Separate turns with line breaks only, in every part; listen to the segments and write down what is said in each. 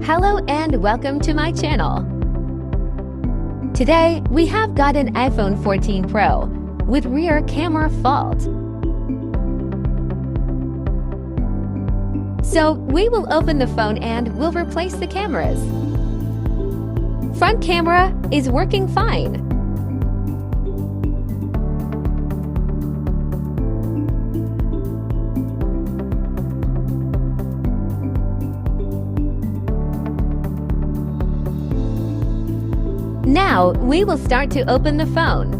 Hello and welcome to my channel. Today, we have got an iPhone 14 Pro with rear camera fault. So, we will open the phone and we'll replace the cameras. Front camera is working fine. Now, we will start to open the phone.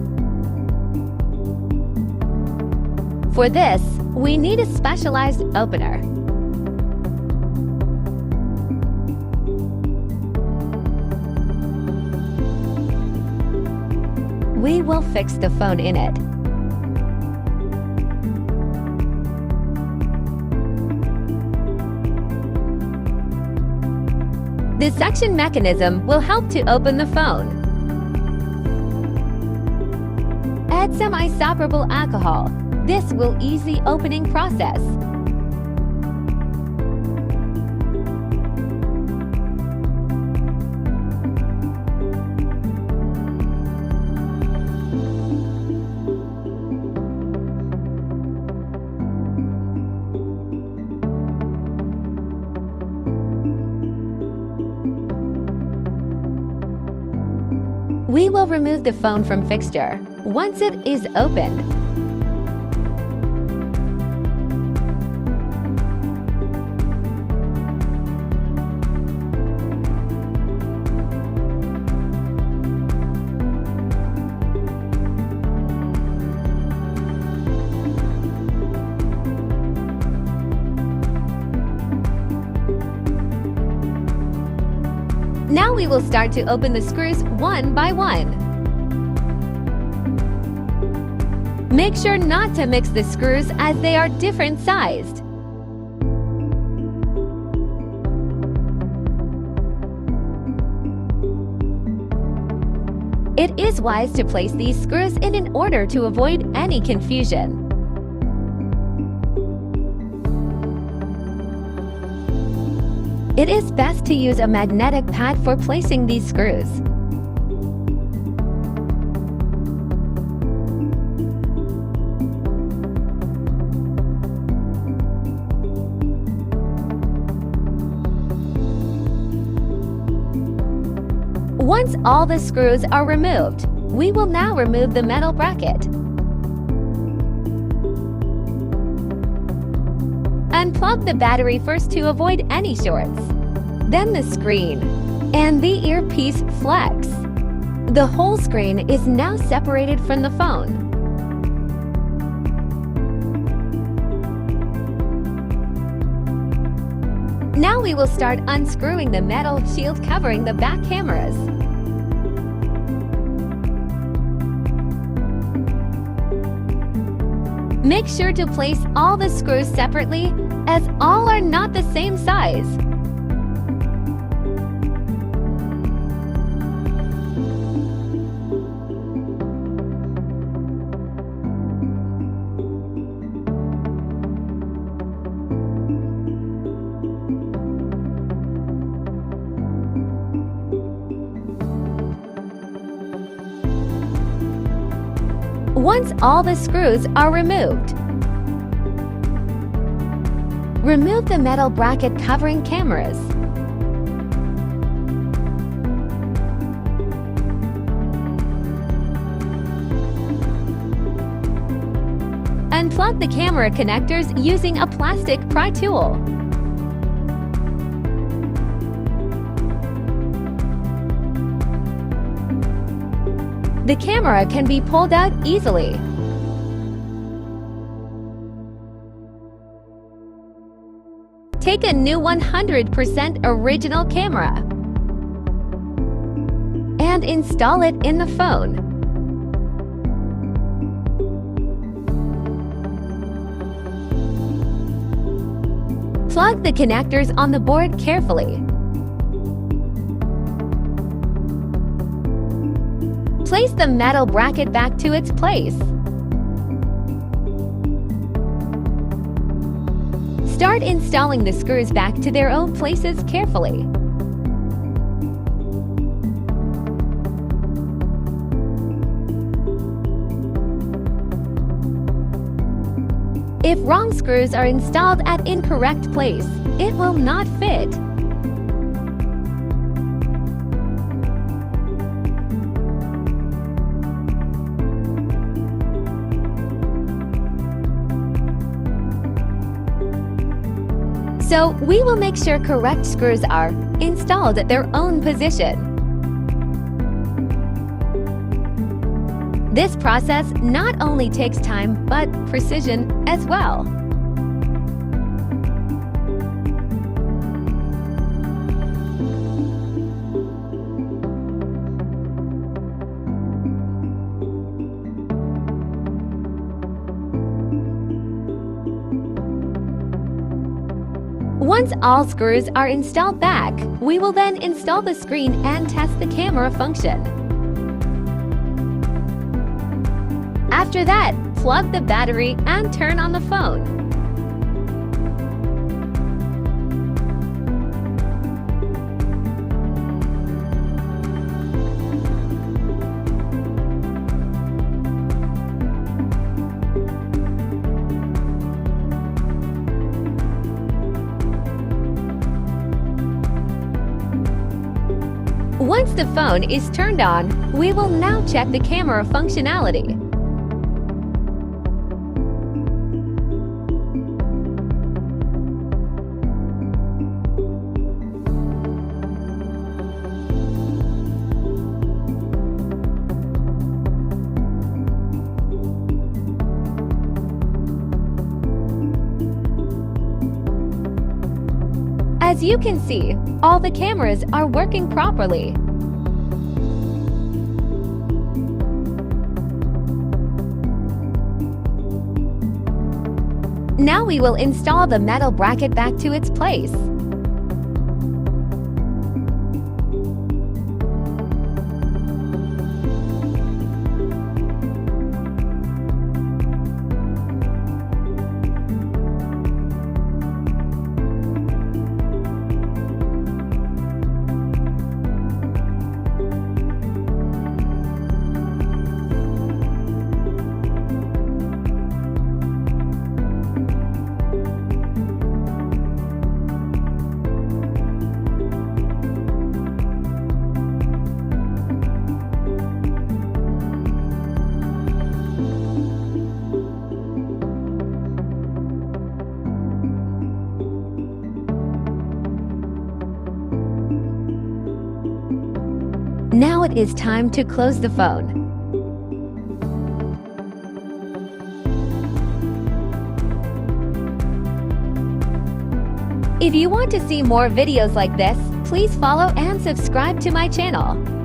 For this, we need a specialized opener. We will fix the phone in it. The suction mechanism will help to open the phone. Add some isopropyl alcohol. This will ease the opening process. We will remove the phone from fixture once it is open. Now we will start to open the screws one by one. Make sure not to mix the screws as they are different sized. It is wise to place these screws in order to avoid any confusion. It is best to use a magnetic pad for placing these screws. Once all the screws are removed, we will now remove the metal bracket. Unplug the battery first to avoid any shorts. Then the screen and the earpiece flex. The whole screen is now separated from the phone. Now we will start unscrewing the metal shield covering the back cameras. Make sure to place all the screws separately, as all are not the same size. Once all the screws are removed, remove the metal bracket covering cameras. Unplug the camera connectors using a plastic pry tool. The camera can be pulled out easily. Take a new 100% original camera and install it in the phone. Plug the connectors on the board carefully. Place the metal bracket back to its place. Start installing the screws back to their own places carefully. If wrong screws are installed at incorrect place, it will not fit. So we will make sure correct screws are installed at their own position. This process not only takes time, but precision as well. Once all screws are installed back, we will then install the screen and test the camera function. After that, plug the battery and turn on the phone. Once the phone is turned on, we will now check the camera functionality. As you can see, all the cameras are working properly. Now we will install the metal bracket back to its place. Now it is time to close the phone. If you want to see more videos like this, please follow and subscribe to my channel.